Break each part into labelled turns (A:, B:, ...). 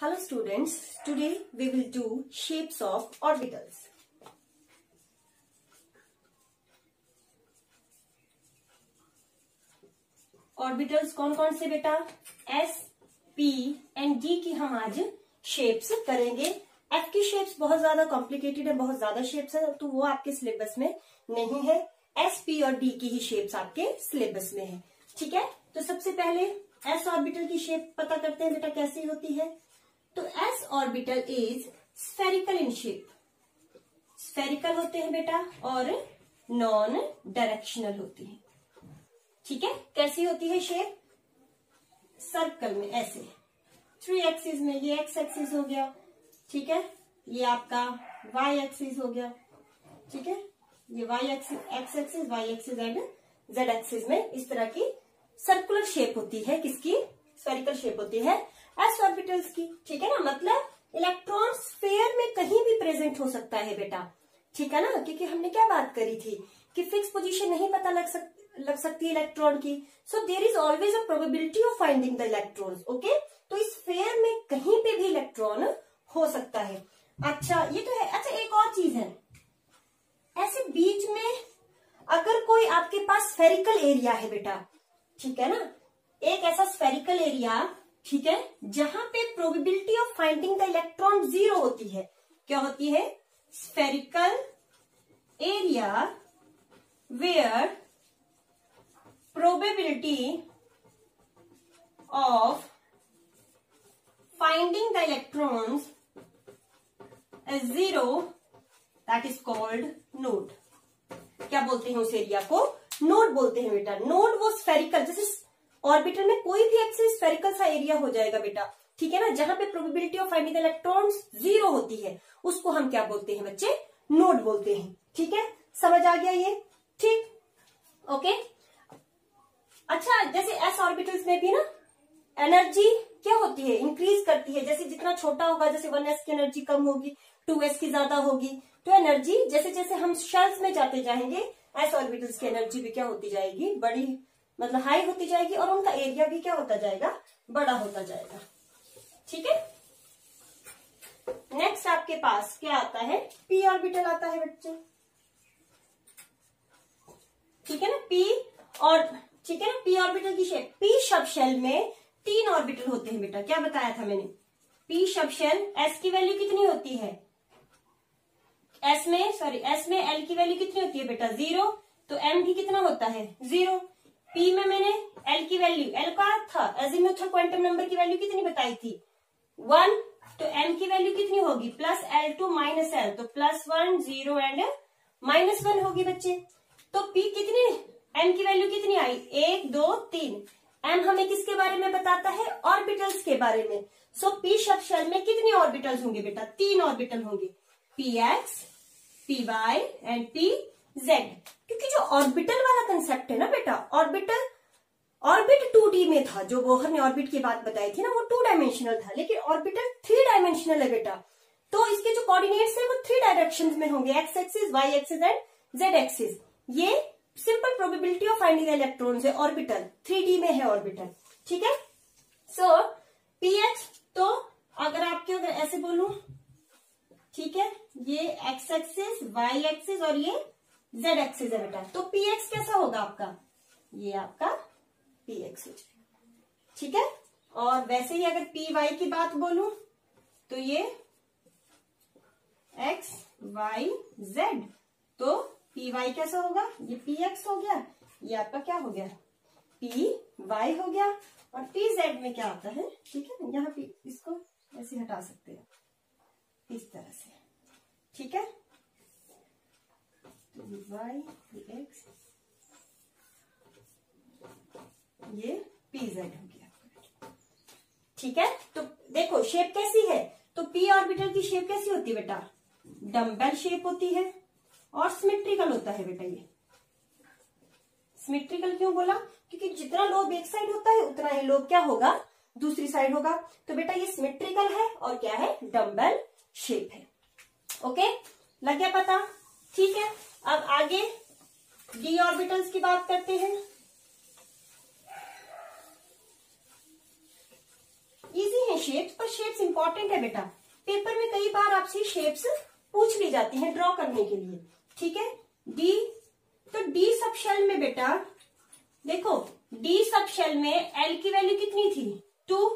A: Hello students, today we will do shapes of orbitals. Orbitals कौन कौन से बेटा? S, P एंड D की हम आज शेप्स करेंगे. F की शेप्स बहुत ज्यादा कॉम्प्लिकेटेड है, बहुत ज्यादा शेप्स है, तो वो आपके सिलेबस में नहीं है. S, P और D की ही शेप्स आपके सिलेबस में है. ठीक है, तो सबसे पहले S ऑर्बिटल की शेप पता करते हैं बेटा कैसी होती है. तो S orbital is spherical in shape. Spherical होते हैं बेटा और नॉन डायरेक्शनल होती है. ठीक है, कैसी होती है शेप? सर्कल में ऐसे 3 एक्सिस में. ये एक्स एक्सिस हो गया, ठीक है, ये आपका वाई एक्सिस हो गया, ठीक है, ये Y axis, X axis, Y axis and Z axis में इस तरह की सर्कुलर शेप होती है. किसकी? स्फेरिकल शेप होती है एस ऑर्बिटल्स की. ठीक है ना, मतलब इलेक्ट्रॉन स्फीयर में कहीं भी प्रेजेंट हो सकता है बेटा. ठीक है ना, क्योंकि हमने क्या बात करी थी कि फिक्स पोजीशन नहीं पता लग सकती है इलेक्ट्रॉन की. So there is always a probability of finding the electrons. Okay, तो इस स्फीयर में कहीं पे भी इलेक्ट्रॉन हो सकता है. अच्छा, ये तो है. अच्छा, एक और चीज है, ऐसे बीच में अगर कोई आपके पास स्फेरिकल एरिया है बेटा, ठीक है ना, एक ऐसा स्फेरिकल एरिया, ठीक है, जहां पे probability of finding the electron 0 होती है. क्या होती है? Spherical area where probability of finding the electrons is 0, that is called node. क्या बोलते हैं उस एरिया को? नोड बोलते हैं बेटा. नोड वो स्फेरिकल, जैसे ऑर्बिटल में कोई भी एक्सिस स्फेरिकल सा एरिया हो जाएगा बेटा, ठीक है ना, जहां पे प्रोबेबिलिटी ऑफ फाइंडिंग इलेक्ट्रॉन्स 0 होती है, उसको हम क्या बोलते हैं बच्चे? नोड बोलते हैं. ठीक है, समझ आ गया ये? ठीक, ओके. अच्छा, जैसे एस ऑर्बिटल्स में भी ना एनर्जी क्या होती है? इंक्रीज करती है. जैसे जितना छोटा होगा, जैसे 1s की एनर्जी कम होगी, 2s की ज्यादा होगी, तो एनर्जी जैसे जैसे हम शेल्स में जाते जाएंगे, एस ऑर्बिटल्स की एनर्जी भी क्या होती जाएगी? बड़ी, मतलब हाई होती जाएगी, और उनका एरिया भी क्या होता जाएगा? बड़ा होता जाएगा. ठीक है, नेक्स्ट आपके पास क्या आता है? पी ऑर्बिटल आता है बच्चे. ठीक है ना, पी और, ठीक है ना, पी ऑर्बिटल की शेप. पी सब शेल में 3 ऑर्बिटल होते हैं बेटा. क्या बताया था मैंने? पी सब शेल, एस की वैल्यू कितनी होती है? एस में एल की वैल्यू कितनी होती है बेटा? 0. तो एम भी कितना होता है? 0. पी में मैंने एल की वैल्यू, एल का था एजीमुथल क्वांटम नंबर की वैल्यू कितनी बताई थी? 1. तो एम की वैल्यू कितनी होगी? प्लस L2 माइनस L, तो +1, 0 एंड -1 होगी बच्चे. तो पी कितनी, एम की वैल्यू कितनी आई? 1, 2, 3. एम हमें किसके बारे में बताता है? ऑर्बिटल्स के बारे में. सो पी सब शेल में कितनी ऑर्बिटल्स होंगे बेटा? 3 ऑर्बिटल होंगे. px, py and pz. क्योंकि जो ऑर्बिटल वाला कंसेप्ट है ना बेटा, ऑर्बिट 2D में था. जो वो हमने ऑर्बिट की बात बताई थी ना, वो 2 डायमेंशनल था, लेकिन ऑर्बिटल 3 डायमेंशनल है बेटा. तो इसके जो कोऑर्डिनेट्स हैं वो 3 डायरेक्शंस में होंगे, X axis, Y axis and Z axis. ये simple probability of finding electrons है. ऑर्बिटल 3D में है ऑर्बिटल. ठीक है, सो px, तो अगर आपके अगर ऐसे बोलूं, ठीक है, ये एक्स एक्सिस, वाई एक्सिस और ये जेड एक्सिस है बेटा. तो px कैसा होगा आपका? ये आपका px हो जाएगा. ठीक है, और वैसे ही अगर py की बात बोलूं, तो ये x, y, z. तो py कैसा होगा? ये px हो गया, ये आपका क्या हो गया? py हो गया. और pz में क्या आता है? ठीक है, यहाँ पे इसको ऐसे हटा सकते हैं इस तरह से. ठीक है, तो y, x, ये pz हो गया. ठीक है, तो देखो शेप कैसी है. तो p ऑर्बिटल की शेप कैसी होती है बेटा? डम्बेल शेप होती है और सिमेट्रिकल होता है बेटा. ये सिमेट्रिकल क्यों बोला? क्योंकि जितना लोब एक साइड होता है, उतना ही लोब क्या होगा? दूसरी साइड होगा. तो बेटा ये सिमेट्रिकल है और क्या है? डम्बेल शेप है. ओके, लग गया पता? ठीक है, अब आगे डी ऑर्बिटल्स की बात करते हैं. इजी है शेप्स, पर शेप्स इंपॉर्टेंट है बेटा। पेपर में कई बार आपसे शेप्स पूछ ली जाती हैं ड्रॉ करने के लिए। ठीक है, डी, तो डी सब शेल में बेटा देखो, डी सब शेल में एल की वैल्यू कितनी थी 2,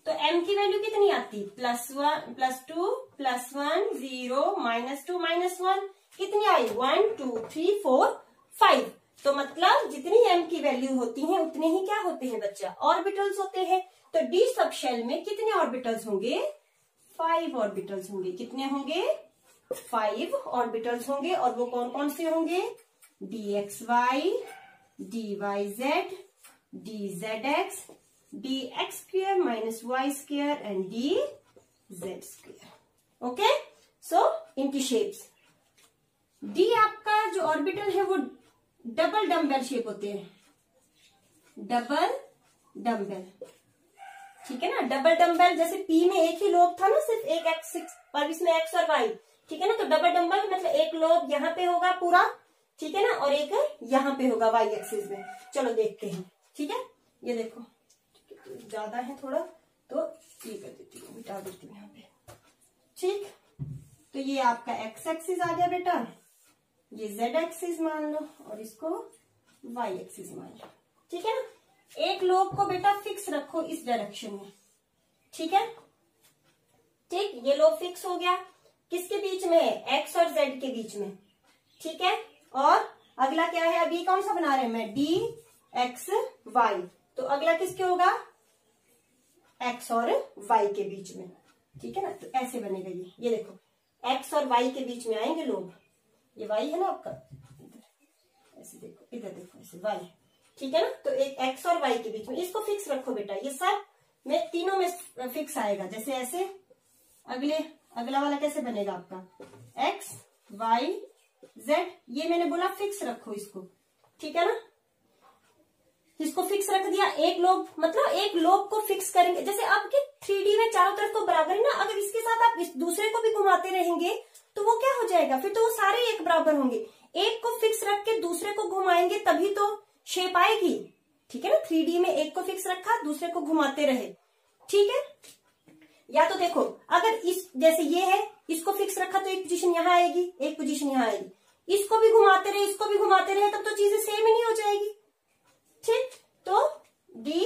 A: तो एम की वैल्यू कितनी आती +1 +2 +1 0 -2 -1 कितनी आई 1 2 3 4 5। तो मतलब जितनी एम की वैल्यू होती है उतने ही क्या होते हैं बच्चा, ऑर्बिटल्स होते हैं। तो डी सब शेल में कितने ऑर्बिटल्स होंगे 5 ऑर्बिटल्स होंगे। कितने होंगे 5 ऑर्बिटल्स होंगे। और वो कौन कौन से होंगे dxy, dyz, dzx, dx² - y² and dz²। Okay, so इनकी शेप्स, डी आपका जो ऑर्बिटल है वो डबल डम्बेल शेप होते हैं, डबल डम्बेल। ठीक है ना, डबल डम्बेल। जैसे पी में एक ही लोब था ना, सिर्फ एक एक्स, और इसमें एक्स और वाई। ठीक है ना, तो डबल डम्बेल मतलब एक लोब यहाँ पे होगा पूरा, ठीक है ना, और एक यहाँ पे होगा वाई एक्सिस में। चलो देखते हैं। ठीक है, ये देखो ज्यादा है थोड़ा, तो ये कर देती हूँ, मिटा देती हूँ यहाँ पे। ठीक, तो ये आपका एक्स एक्सिस आ गया बेटा, ये जेड एक्सिस मान लो, और इसको वाई एक्सिस मान लो। ठीक है ना, एक लोब को बेटा फिक्स रखो इस डायरेक्शन में। ठीक है, ठीक, ये लोब फिक्स हो गया। किसके बीच में है, एक्स और जेड के बीच में। ठीक है, और अगला क्या है, अभी कौन सा बना रहे हैं मैं, डी एक्स वाई। तो अगला किसके होगा, एक्स और वाई के बीच में। ठीक है ना, तो ऐसे बनेगा ये देखो, एक्स और वाई के बीच में आएंगे लोग। ये वाई है ना आपका, ऐसे देखो, इधर देखो, ऐसे वाई। ठीक है ना, तो एक एक्स और वाई के बीच में, इसको फिक्स रखो बेटा। ये सब में तीनों में फिक्स आएगा। जैसे ऐसे अगला वाला कैसे बनेगा आपका, एक्स वाई जेड, ये मैंने बोला फिक्स रखो इसको। ठीक है ना, इसको फिक्स रख दिया। एक लोब, मतलब एक लोब को फिक्स करेंगे। जैसे आपके 3D में चारों तरफ तो बराबर है ना, अगर इसके साथ आप इस दूसरे को भी घुमाते रहेंगे तो वो क्या हो जाएगा, फिर तो वो सारे एक बराबर होंगे। एक को फिक्स रख के दूसरे को घुमाएंगे तभी तो शेप आएगी। ठीक है ना, 3D में एक को फिक्स रखा, दूसरे को घुमाते रहे। ठीक है, या तो देखो अगर इस जैसे ये है, इसको फिक्स रखा तो एक पोजीशन यहाँ आएगी, एक पोजीशन यहाँ आएगी। इसको भी घुमाते रहे, इसको भी घुमाते रहे, तब तो चीजें सेम ही नहीं हो जाएगी। ठीक, तो डी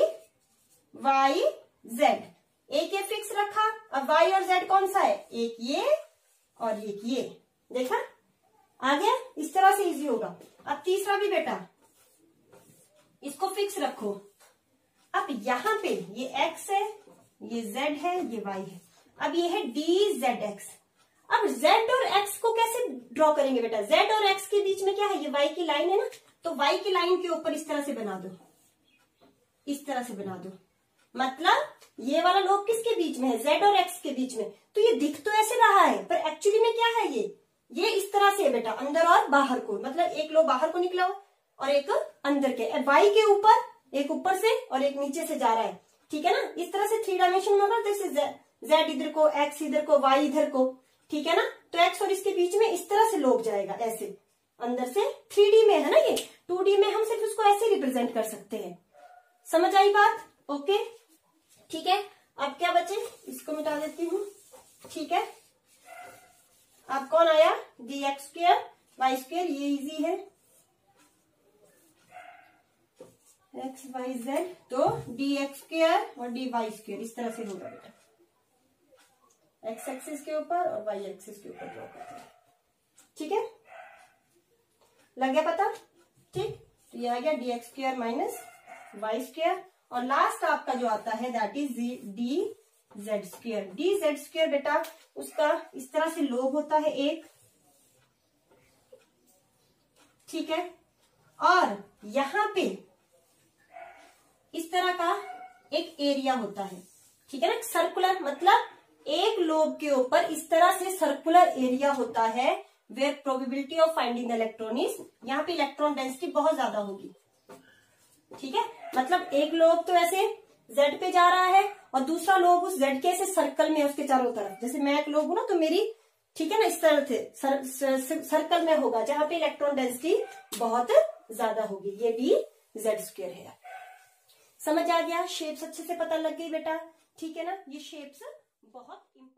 A: वाई जेड, एक ये फिक्स रखा। अब वाई और जेड कौन सा है, एक ये और एक ये। देखा, आ गया। इस तरह से इजी होगा। अब तीसरा भी बेटा, इसको फिक्स रखो। अब यहाँ पे ये x है, ये z है, ये y है। अब ये है dzx। अब z और x को कैसे ड्रॉ करेंगे बेटा, z और x के बीच में क्या है, ये y की लाइन है ना, तो y की लाइन के ऊपर इस तरह से बना दो, इस तरह से बना दो। मतलब ये वाला लोब किसके बीच में है, z और x के बीच में। तो ये दिख तो ऐसे रहा है, पर एक्चुअली में क्या है, ये इस तरह से है बेटा, अंदर और बाहर को। मतलब एक लोब बाहर को निकला और एक अंदर के, y के ऊपर, एक ऊपर से और एक नीचे से जा रहा है। ठीक है ना, इस तरह से 3 डायमेंशन में होगा। जैसे z इधर को, x इधर को, y इधर को। ठीक है ना, तो x और इसके बीच में इस तरह से लोब जाएगा, ऐसे अंदर से। 3D में है ना ये, 2D में हम सिर्फ उसको ऐसे रिप्रेजेंट कर सकते हैं। समझ आई बात? ओके, ठीक है। अब क्या बचे, इसको मिटा देती हूँ। ठीक है, अब कौन आया, dx² y², ये इजी है, x y z, तो dx² और dy² इस तरह से होगा बेटा, x एक्सिस के ऊपर और y एक्सिस के ऊपर ड्रॉ करते हैं। ठीक है, लग गया पता? ठीक, तो ये आ गया dx² - y²। और लास्ट आपका जो आता है दैट इज dz²। dz² बेटा उसका इस तरह से लोब होता है एक। ठीक है, और यहां पे इस तरह का एक एरिया होता है। ठीक है ना, सर्कुलर, मतलब एक लोब के ऊपर इस तरह से सर्कुलर एरिया होता है, where probability of finding the electron is, यहाँ पे इलेक्ट्रॉन डेंसिटी बहुत ज्यादा होगी। ठीक है, मतलब एक लोब तो ऐसे Z पे जा रहा है और दूसरा लोब उस Z के ऐसे सर्कल में है उसके चारों तरफ। जैसे मैं एक लोब हूं ना, तो मेरी, ठीक है ना, इस तरह से सर्कल में होगा जहां पे इलेक्ट्रॉन डेंसिटी बहुत ज्यादा होगी। ये भी Z² है। समझ आ गया? शेप्स अच्छे से पता लग गई बेटा? ठीक है ना? ये शेप्स बहुत इंपॉर्टेंट